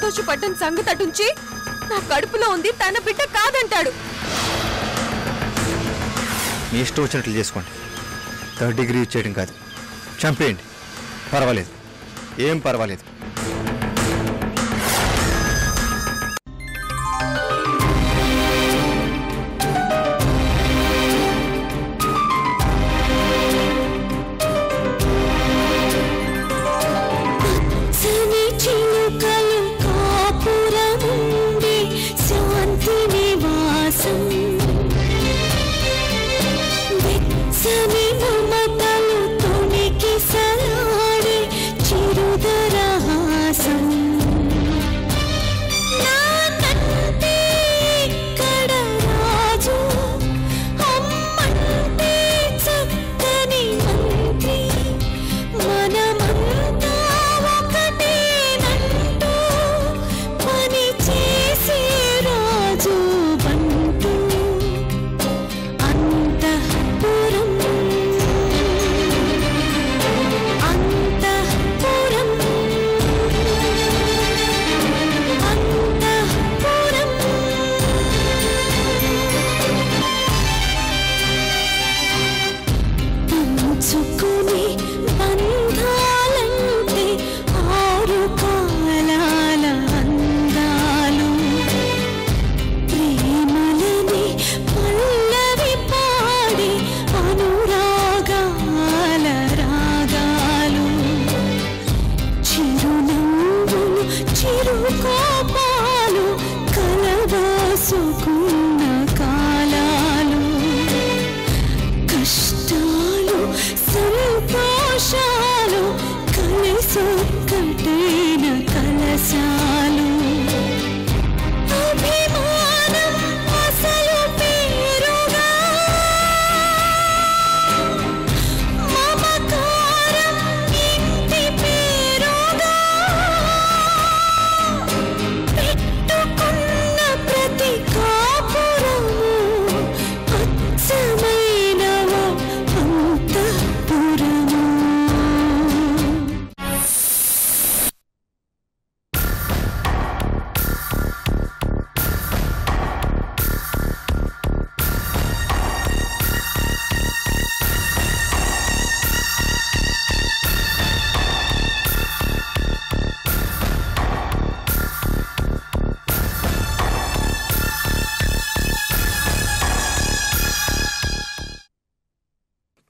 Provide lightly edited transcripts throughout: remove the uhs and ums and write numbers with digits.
సంతోషపడ్డం సంగతి అటుంచి నా కడుపులో ఉంది తన బిడ్డ కాదంటాడు. మీ ఇష్టం వచ్చినట్లు చేసుకోండి. 3rd డిగ్రీ ఇచ్చేయడం కాదు, చంపేయండి. పర్వాలేదు, ఏం పర్వాలేదు.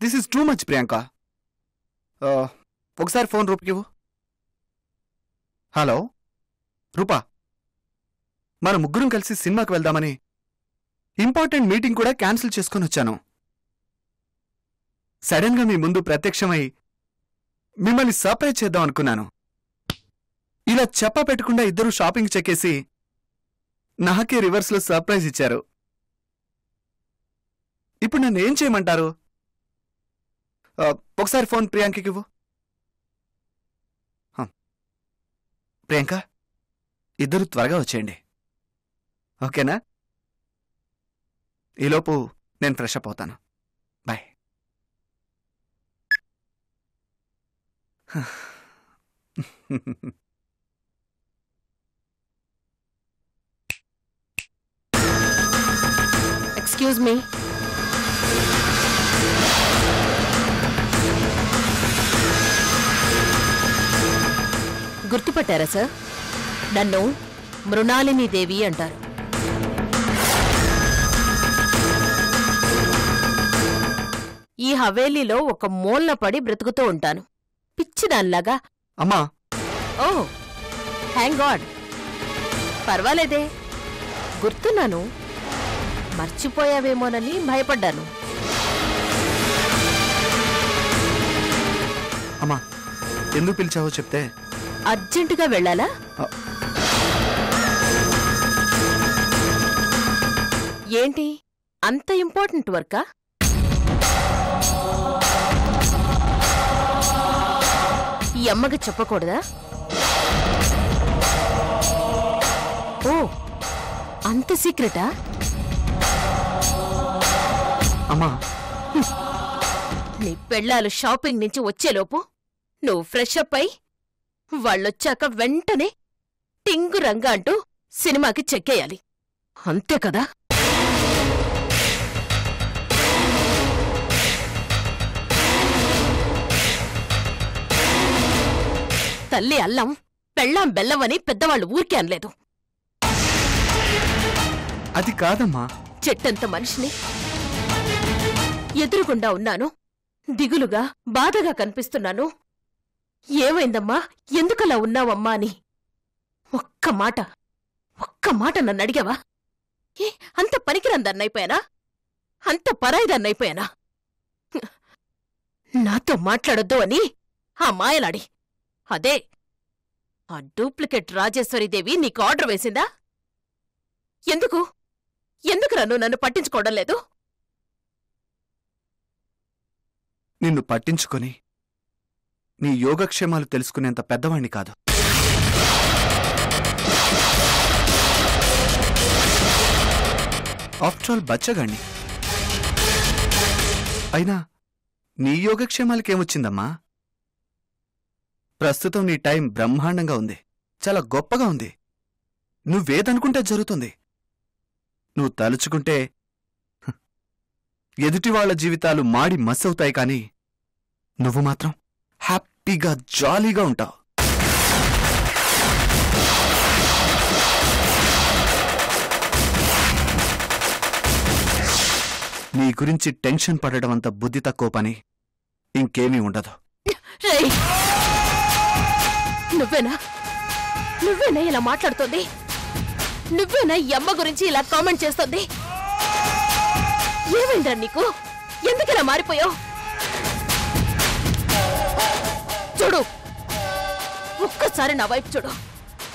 This is too much Priyanka. ఒకసారి ఫోన్ రూపకివ్వు. హలో రూపా, మన ముగ్గురం కలిసి సినిమాకి వెళ్దామని ఇంపార్టెంట్ మీటింగ్ కూడా క్యాన్సిల్ చేసుకొని వచ్చాను. సడన్ గా మీ ముందు ప్రత్యక్షమై మిమ్మల్ని సర్ప్రైజ్ చేద్దాం అనుకున్నాను. ఇలా చెప్ప పెట్టకుండా ఇద్దరు షాపింగ్ చెక్కేసి నాకే రివర్స్లో సర్ప్రైజ్ ఇచ్చారు. ఇప్పుడు నన్ను ఏం చేయమంటారు? ఒకసారి ఫోన్ ప్రియాంకకివ్వు. ప్రియాంక, ఇద్దరు త్వరగా వచ్చేయండి, ఓకేనా? ఈలోపు నేను ఫ్రెష్ అప్ అవుతాను. బాయ్. Excuse me. గుర్తుపట్టారా సార్? నన్ను మృణాలిని దేవి అంటారు. ఈ హవేలీలో ఒక మూలన పడి బ్రతుకుతూ ఉంటాను, పిచ్చిదాన్లాగా. అమ్మా. ఓ థ్యాంక్ గాడ్. పర్వాలేదే, గుర్తున్నాను. మర్చిపోయావేమోనని భయపడ్డాను. అమ్మా, ఎందుకు పిలిచావో చెప్తే. అర్జెంటుగా వెళ్ళాలా? ఏంటి అంత ఇంపార్టెంట్ వర్కా? ఈ అమ్మకి చెప్పకూడదా? ఓ అంత సీక్రెటా? అమ్మా, నీ పెళ్ళాలు షాపింగ్ నుంచి వచ్చేలోపు నువ్వు ఫ్రెష్ అప్ అయి వాళ్ళొచ్చాక వెంటనే టింగు రంగా అంటూ సినిమాకి చెక్కేయాలి, అంతే కదా? తల్లి అల్లం పెళ్ళాం బెల్లమని పెద్దవాళ్ళు ఊరికే అనలేదు. అది కాదమ్మా. చెట్టంత మనిషిని ఎదురుగుండా ఉన్నాను, దిగులుగా బాధగా కనిపిస్తున్నాను. ఏమైందమ్మా, ఎందుకలా ఉన్నావమ్మా అని ఒక్క మాట నన్ను అడిగావా? అంత పనికిరందన్నైపోయానా? అంత పరాయిదన్నైపోయానా? నాతో మాట్లాడొద్దు అని ఆ మాయలాడి, అదే ఆ డూప్లికేట్ రాజేశ్వరీదేవి నీకు ఆర్డర్ వేసిందా? ఎందుకు నన్ను పట్టించుకోవడం లేదు? నిన్ను పట్టించుకొని నీ యోగక్షేమాలు తెలుసుకునేంత పెద్దవాణ్ణి కాదు. ఆఫ్టర్ ఆల్ బచ్చగాణ్ణి. అయినా నీ యోగక్షేమాలకేమొచ్చిందమ్మా? ప్రస్తుతం నీ టైం బ్రహ్మాండంగా ఉంది, చాలా గొప్పగా ఉంది. నువ్వేదనుకుంటే జరుగుతుంది. నువ్వు తలుచుకుంటే ఎదుటివాళ్ల జీవితాలు మాడి మస్సవుతాయి, కాని నువ్వు మాత్రం హ్యాపీగా జాలీగా ఉంటావు. నీ గురించి టెన్షన్ పడడం అంత బుద్ధి తక్కువ పని ఇంకేమీ ఉండదు. నువ్వేనా ఇలా మాట్లాడుతోంది? నువ్వేనా ఈ అమ్మ గురించి ఇలా కామెంట్ చేస్తోంది? ఏమైందిరా నీకు? ఎందుకిలా మారిపోయావు? చూడు, ఒక్కసారి నా వైపు చూడు,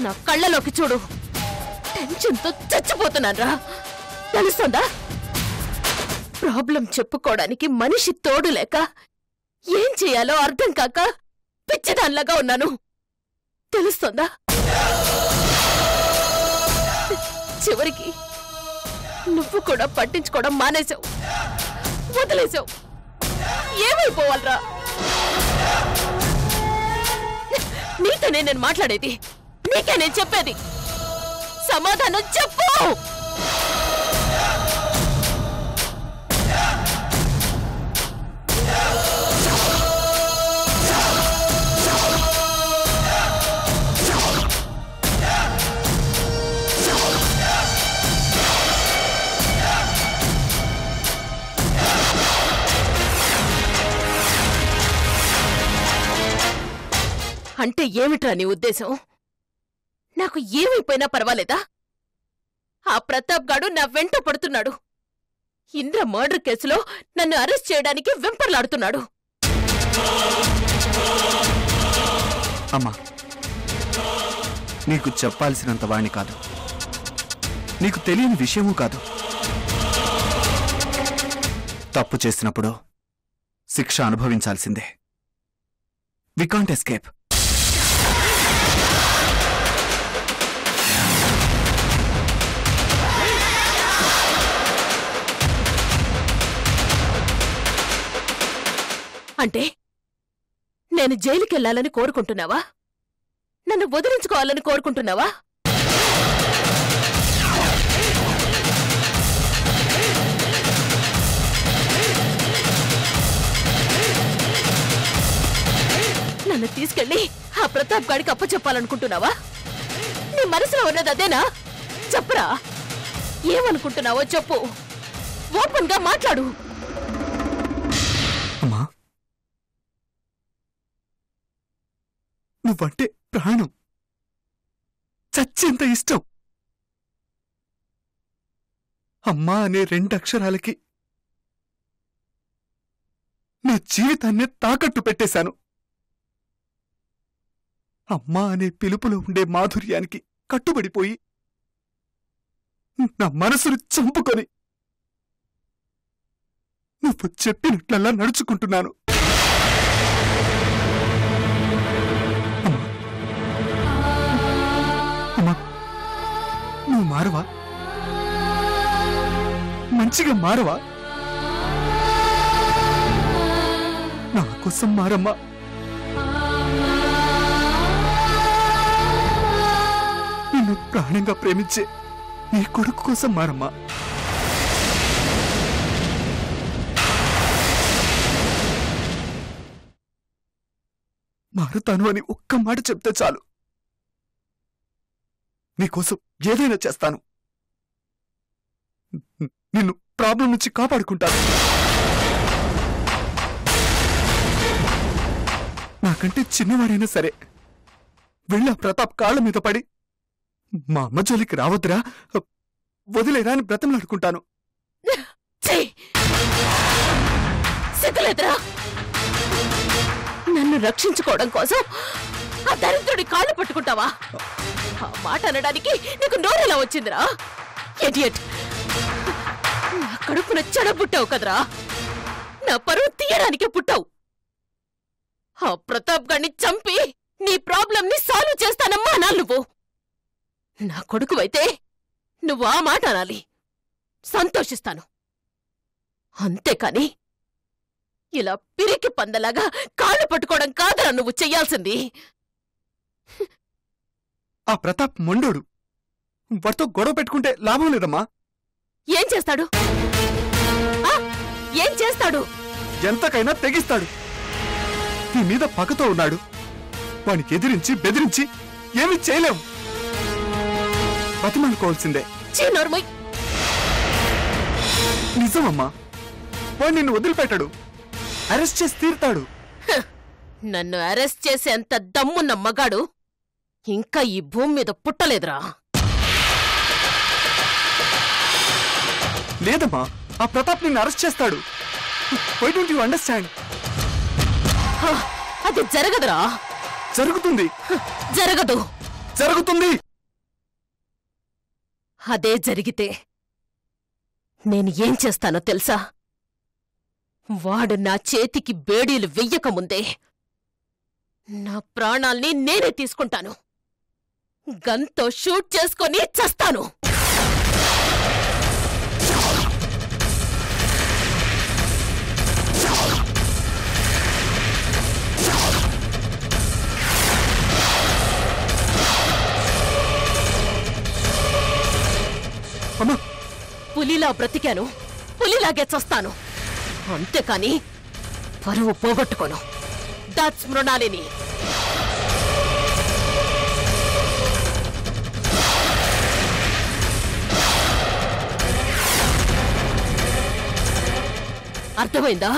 నా కళ్ళలోకి చూడు. టెన్షన్తో చచ్చిపోతున్నాన్రా, తెలుస్తుందా? ప్రాబ్లం చెప్పుకోవడానికి మనిషి తోడు లేక ఏం చేయాలో అర్థం కాక పిచ్చిదాన్లాగా ఉన్నాను, తెలుస్తుందా? చివరికి నువ్వు కూడా పట్టించుకోవడం మానేశావు, వదిలేశావు. ఏమైపోవాలరా? నీతోనే నేను మాట్లాడేది, నీకే నేను చెప్పేది. సమాధానం చెప్పు. అంటే ఏమిట్రా నీ ఉద్దేశం? నాకు ఏమైపోయినా పర్వాలేదా? ఆ ప్రతాప్ గాడు నా వెంట పడుతున్నాడు. ఇంద్ర మర్డర్ కేసులో నన్ను అరెస్ట్ చేయడానికి వెంపర్లాడుతున్నాడు. అమ్మా, నీకు చెప్పాల్సినంత వాణ్ణి కాదు, నీకు తెలియని విషయమూ కాదు. తప్పు చేసినప్పుడు శిక్ష అనుభవించాల్సిందే. We can't escape. అంటే నేను జైలుకెళ్లాలని కోరుకుంటున్నావా? నన్ను వదిలించుకోవాలని కోరుకుంటున్నావా? నన్ను తీసుకెళ్లి ఆ ప్రతాప్ గాడికి అప్పచెప్పాలనుకుంటున్నావా? నీ మనసులో ఉన్నది అదేనా? చెప్పరా, ఏమనుకుంటున్నావో చెప్పు, ఓపెన్ గా మాట్లాడు. అమ్మా, నువ్వంటే ప్రాణం, చచ్చేంత ఇష్టం. అమ్మా అనే 2 అక్షరాలకి నా జీవితాన్నే తాకట్టు పెట్టేశాను. అమ్మా అనే పిలుపులో ఉండే మాధుర్యానికి కట్టుబడిపోయి నా మనసును చంపుకొని నువ్వు చెప్పినట్లల్లా నడుచుకుంటున్నాను. అమ్మా, నువ్వు మారవా? మంచిగా మారవా? నా కోసం మారమ్మా. ప్రాణంగా ప్రేమించే నీ కొడుకు కోసం మారమ్మా. మారుతాను అని ఒక్క మాట చెప్తే చాలు, నీకోసం ఏదైనా చేస్తాను. నిన్ను ప్రాబ్లం నుంచి కాపాడుకుంటాను. నాకంటే చిన్నవాడైనా సరే వెళ్ళా ప్రతాప్ కాళ్ళ మీద పడి మా అమ్మ జోలికి రావద్దురా, వదిలేరా అని బ్రతంలాడుకుంటాను. సిగ్గులేదురా? నన్ను రక్షించుకోవడం కోసం ఆ దరిద్రుడి కాళ్ళు పట్టుకుంటావా? ఆ మాట అనడానికి నీకు నోరెలా వచ్చిందిరా? ఎడియట్! నా కడుపున చెడబుట్టావు కదరా, నా పరువు తీయడానికే పుట్టావు. ఆ ప్రతాప్ గారిని చంపి నీ ప్రాబ్లంని సాల్వ్ చేస్తానమ్మా అనాలి నువ్వు. నా కొడుకువైతే నువ్వు ఆ మాట అనాలి. సంతోషిస్తాను. అంతేకాని ఇలా పిరికి పందలాగా కాళ్ళు పట్టుకోవడం కాదురా నువ్వు చెయ్యాల్సింది. ఆ ప్రతాప్ మొండోడు, వాడితో గొడవ పెట్టుకుంటే లాభం లేదమ్మా. ఏం చేస్తాడు? ఏం చేస్తాడు? ఎంతకైనా తెగిస్తాడు. నీ మీద పగతో ఉన్నాడు. వానికి ఎదిరించి బెదిరించి ఏమీ చేయలేం. బతిమాలుకోవాల్సిందే. నిజమమ్మా, వాడు నిన్ను వదిలిపెట్టాడు. అరెస్ట్ చేసి తీరుతాడు. నన్ను అరెస్ట్ చేసేంత దమ్మున్న మగాడు ఇంకా ఈ భూమి మీద పుట్టలేదురా. లేదమ్మా, ఆ ప్రతాప్ నిన్ను అరెస్ట్ చేస్తాడు. Why don't you understand? అది జరగదురా. జరుగుతుంది. జరగదు. జరుగుతుంది. అదే జరిగితే నేను ఏం చేస్తానో తెలుసా? వాడు నా చేతికి బేడీలు వెయ్యకముందే నా ప్రాణాల్ని నేనే తీసుకుంటాను. గన్తో షూట్ చేసుకొని చస్తాను. పులిలా బ్రతికాను, పులిలాగే చస్తాను. అంతేకాని పరువు పోగొట్టుకోను. దాట్స్ మృణాలిని. అర్థమైందా?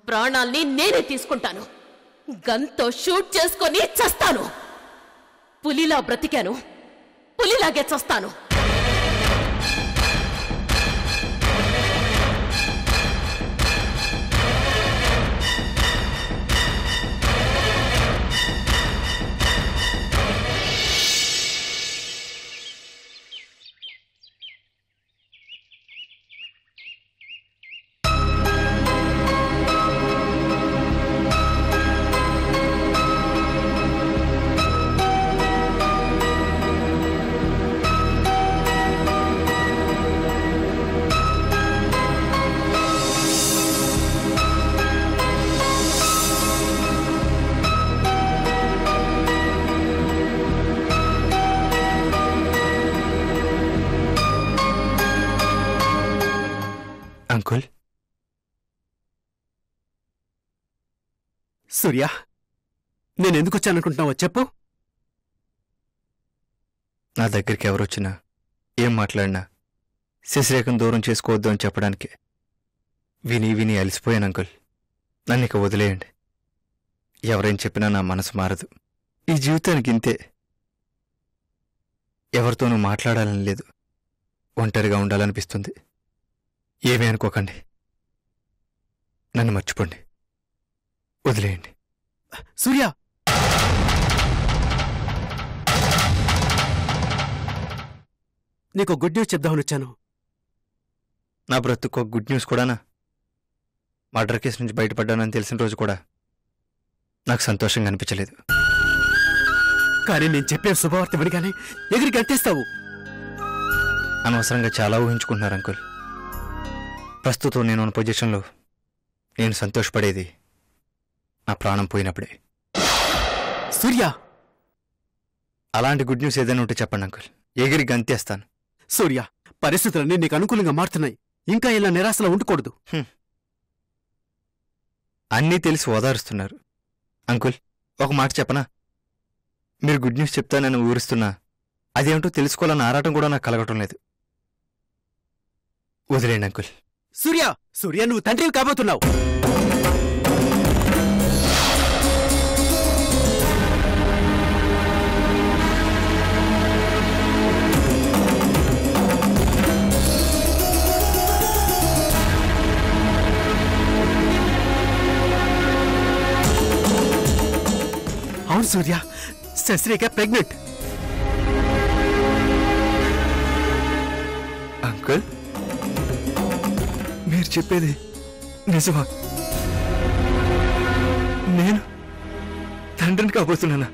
ప్రాణాల్ని నేనే తీసుకుంటాను. గన్తో షూట్ చేసుకొని చస్తాను. పులిలా బ్రతికాను, పులిలాగే చస్తాను. అంకుల్, సూర్య, నేనెందుకొచ్చాననుకుంటున్నావో చెప్పు. నా దగ్గరికి ఎవరొచ్చినా ఏం మాట్లాడినా శశిరేఖను దూరం చేసుకోవద్దు అని చెప్పడానికి. విని విని అలిసిపోయాను అంకుల్. నన్ను ఇక వదిలేయండి. ఎవరేం చెప్పినా నా మనసు మారదు. ఈ జీవితానికి ఇంతే. ఎవరితోనూ మాట్లాడాలని లేదు, ఒంటరిగా ఉండాలనిపిస్తుంది. ఏమీ అనుకోకండి, నన్ను మర్చిపోండి, వదిలేయండి. సూర్య, నీకు గుడ్ న్యూస్ చెప్దామని వచ్చాను. నా బ్రతుకు గుడ్ న్యూస్ కూడానా? మర్డర్ కేసు నుంచి బయటపడ్డానని తెలిసిన రోజు కూడా నాకు సంతోషంగా అనిపించలేదు. కానీ నేను చెప్పే శుభవార్త వినగానే ఎగిరి గంటేస్తావు. అనవసరంగా చాలా ఊహించుకుంటున్నారు అంకుల్. ప్రస్తుతం నేను ఉన్న పొజిషన్లో నేను సంతోషపడేది నా ప్రాణం పోయినప్పుడే. సూర్య, అలాంటి గుడ్ న్యూస్ ఏదైనా ఉంటే చెప్పండి అంకుల్, ఎగిరి గంతేస్తాను. సూర్య, పరిస్థితులన్నీ నీకు అనుకూలంగా మారుతున్నాయి. ఇంకా ఇలా నిరాశలో ఉండకూడదు. అన్నీ తెలిసి ఓదారుస్తున్నారు. అంకుల్, ఒక మాట చెప్పనా? మీరు గుడ్ న్యూస్ చెప్తానని ఊరుస్తున్నా అదేమిటో తెలుసుకోవాలన్న ఆరాటం కూడా నాకు కలగటం లేదు. వదిలేండి అంకుల్. సూర్య, సూర్య, నువ్వు తండ్రివి కాబోతున్నావు. అవును సూర్య, శశ్రేఖ ప్రెగ్నెంట్. అంకుల్, మీరు చెప్పేది నిజమా? నేను తండ్రిని కాబోతున్నానా?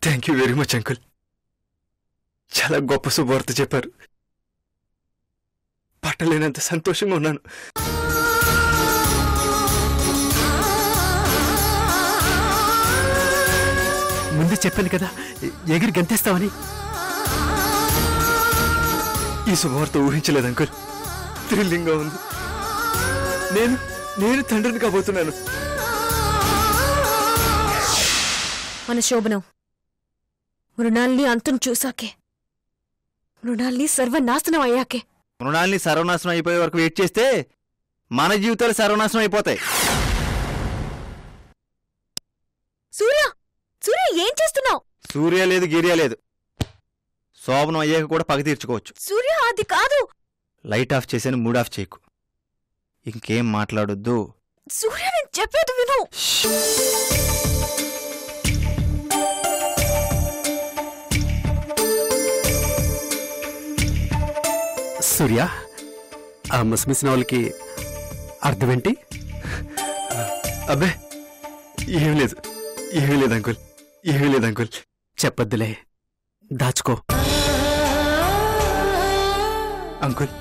Thank you very much uncle. చాలా గొప్ప శుభవార్త చెప్పారు. పట్టలేనంత సంతోషంగా ఉన్నాను. ముందు చెప్పాను కదా ఎగిరి గంతేస్తావని. ఈ శుభవార్త ఊహించలేదు అంకుల్. థ్రిల్లింగ్గా ఉంది. నేను తండ్రిని కాబోతున్నాను. మన శోభనం మృణాల్ని అంతం చూసాకే, మృణాల్ని సర్వనాశనం అయ్యాకే. మృణాల్ని సర్వనాశనం అయిపోయే వరకు వెయిట్ చేస్తే మన జీవితాలు సర్వనాశనం అయిపోతాయి. సూర్య, సూర్య, ఏం చేస్తున్నావు? సూర్య లేదు, గిరియా లేదు. శోభనం అయ్యాక కూడా పగ తీర్చుకోవచ్చు. సూర్య, అది కాదు. లైట్ ఆఫ్ చేసాను, మూడ్ ఆఫ్ చేయకు. ఇంకేం మాట్లాడొద్దు. సూర్య, నేను చెప్పేది విను. సూర్య, ఆ మసిమిసిన వాళ్ళకి అర్థమేంటి? అబ్బే, ఏమీ లేదు, ఏమీ లేదు అంకుల్, ఏమీ లేదు అంకుల్. చెప్పొద్దులే, దాచుకో. అంకుల్,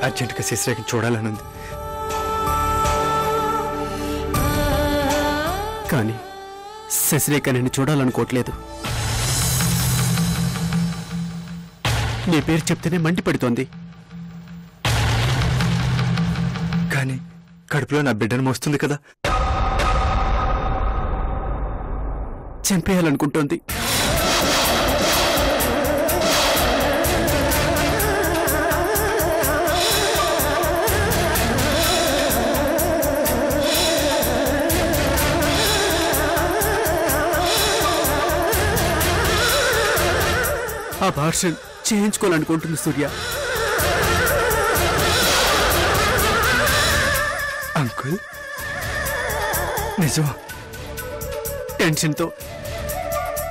అర్జెంటుగా శశిరేఖని చూడాలనుంది. కానీ శశిరేఖ నిన్ను చూడాలనుకోవట్లేదు. నీ పేరు చెప్తేనే మండిపడుతోంది. కానీ కడుపులో నా బిడ్డను మోస్తుంది కదా. చంపేయాలనుకుంటోంది. అబార్షన్ చేయించుకోవాలనుకుంటుంది సూర్య. అంకుల్, నిజమా? టెన్షన్తో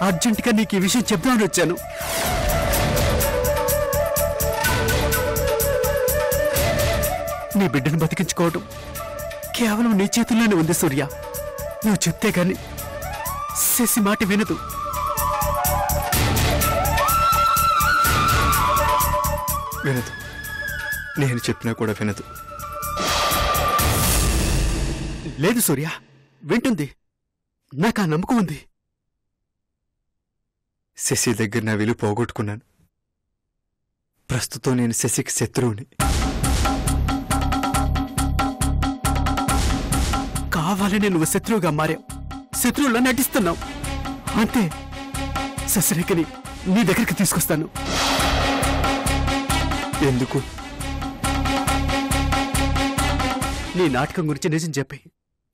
అర్జెంటుగా నీకు ఈ విషయం చెప్దామని వచ్చాను. నీ బిడ్డను బతికించుకోవడం కేవలం నీ చేతుల్లోనే ఉంది సూర్య. నువ్వు చెప్తే గాని శశి మాట వినదు. వినదు, నేను చెప్పినా కూడా వినదు. లేదు సూర్య, వింటుంది. నాకు ఆ నమ్మకం ఉంది. శశి దగ్గర నా విలువ పోగొట్టుకున్నాను. ప్రస్తుతం నేను శశికి శత్రువుని. కావాలని నువ్వు శత్రువుగా మారావు, శత్రువులా నటిస్తున్నావు. అంతే, శశిరేఖని నీ దగ్గరికి తీసుకొస్తాను. ఎందుకు? నీ నాటకం గురించి నిజం చెప్పి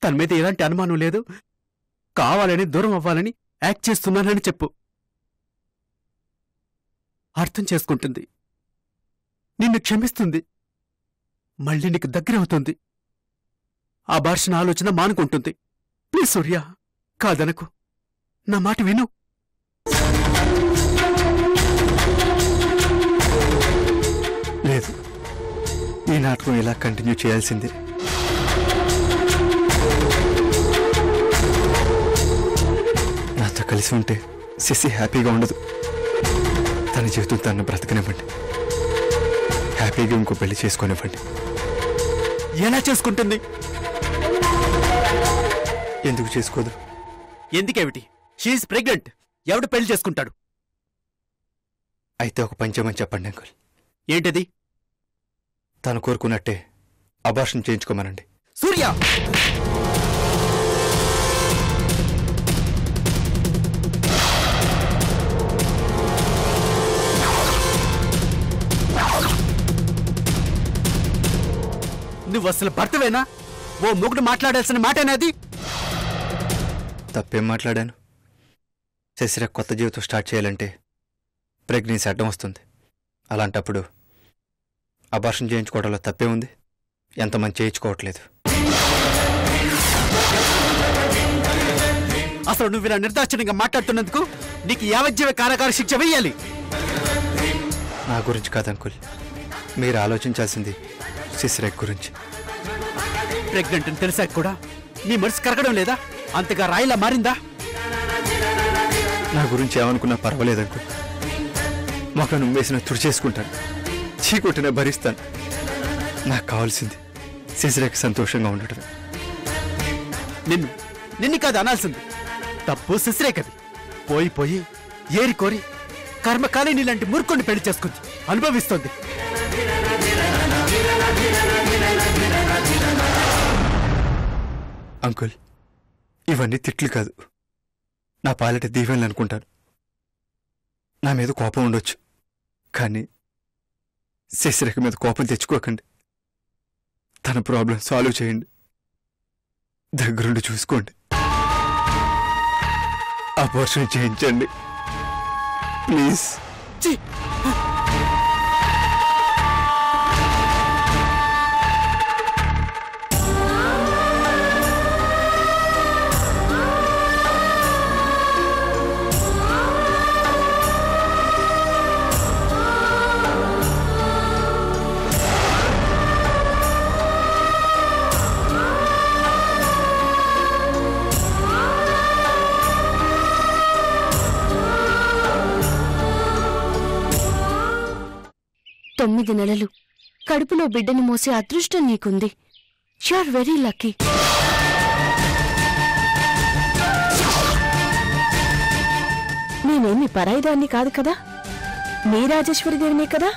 తన మీద ఎలాంటి అనుమానం లేదు, కావాలని దూరం అవ్వాలని యాక్ట్ చేస్తున్నానని చెప్పు. అర్థం చేసుకుంటుంది, నిన్ను క్షమిస్తుంది, మళ్ళీ నీకు దగ్గరవుతుంది, ఆ భాషణ ఆలోచన మానుకుంటుంది. ప్లీజ్ సూర్య, కాదనకు, నా మాట విను. లేదు, ఈ నాటకం ఇలా కంటిన్యూ చేయాల్సిందే. నాతో కలిసి ఉంటే శశి హ్యాపీగా ఉండదు. తన జీవితం తను బ్రతకనివ్వండి, హ్యాపీగా ఇంకో పెళ్లి చేసుకునివ్వండి. ఎలా చేసుకుంటుంది? ఎందుకు చేసుకోదు? ఎందుకేమిటి? She is pregnant. ఎవడు పెళ్లి చేసుకుంటాడు? అయితే ఒక పని చేయమని చెప్పండి అంకుల్. ఏంటది? తను కోరుకున్నట్టే అబార్షన్ చేయించుకోమనండి. సూర్య, నువ్వు అసలు భర్తవేనా? ఓ మొగుడు మాట్లాడాల్సిన మాటేనాది? తప్పేం మాట్లాడాను? శశిరేఖ కొత్త జీవితం స్టార్ట్ చేయాలంటే ప్రెగ్నెన్సీ అడ్డం వస్తుంది. అలాంటప్పుడు అబార్షన్ చేయించుకోవడంలో తప్పే ఉంది. ఎంతమంది చేయించుకోవట్లేదు. అసలు నువ్వు ఇలా నిర్దాక్షిణ్యంగా మాట్లాడుతున్నందుకు నీకు యావజ్జీవ కారాగార శిక్ష వెయ్యాలి. నా గురించి కాదు అంకుల్, మీరు ఆలోచించాల్సింది శశిరేఖ గురించి. ప్రెగ్నెంట్ అని తెలిసాక కూడా నీ మనసు కరగడం లేదా? అంతగా రాయిలా మారిందా? నా గురించి ఏమనుకున్నా పర్వాలేదు అంకుల్. మొఖం వేసిన తుడిచేసుకుంటాను, చీకొట్టిన భరిస్తాను. నాకు కావాల్సింది శశిరేఖ సంతోషంగా ఉండటమే. నిన్ను కాదు అనాల్సింది, తప్పు శశిరేఖది. పోయి పోయి ఏరి కోరి కర్మకాలి నీలాంటి మూర్ఖుని పెళ్లి చేసుకుంది, అనుభవిస్తోంది. అంకుల్, ఇవన్నీ తిట్లు కాదు, నా పాలిట దీవెనలు అనుకుంటాను. నా మీద కోపం ఉండొచ్చు, కానీ శశిరేఖ మీద కోపం తెచ్చుకోకండి. తన ప్రాబ్లం సాల్వ్ చేయండి, దగ్గరుండి చూసుకోండి, అబార్షన్ చేయించండి ప్లీజ్. ఛీ! 9 నెలలు కడుపులో బిడ్డని మోసే అదృష్టం నీకుంది. You are very lucky. నేనేమి పరాయిదాన్ని కాదు కదా, నీ రాజేశ్వరిదేవినే కదా.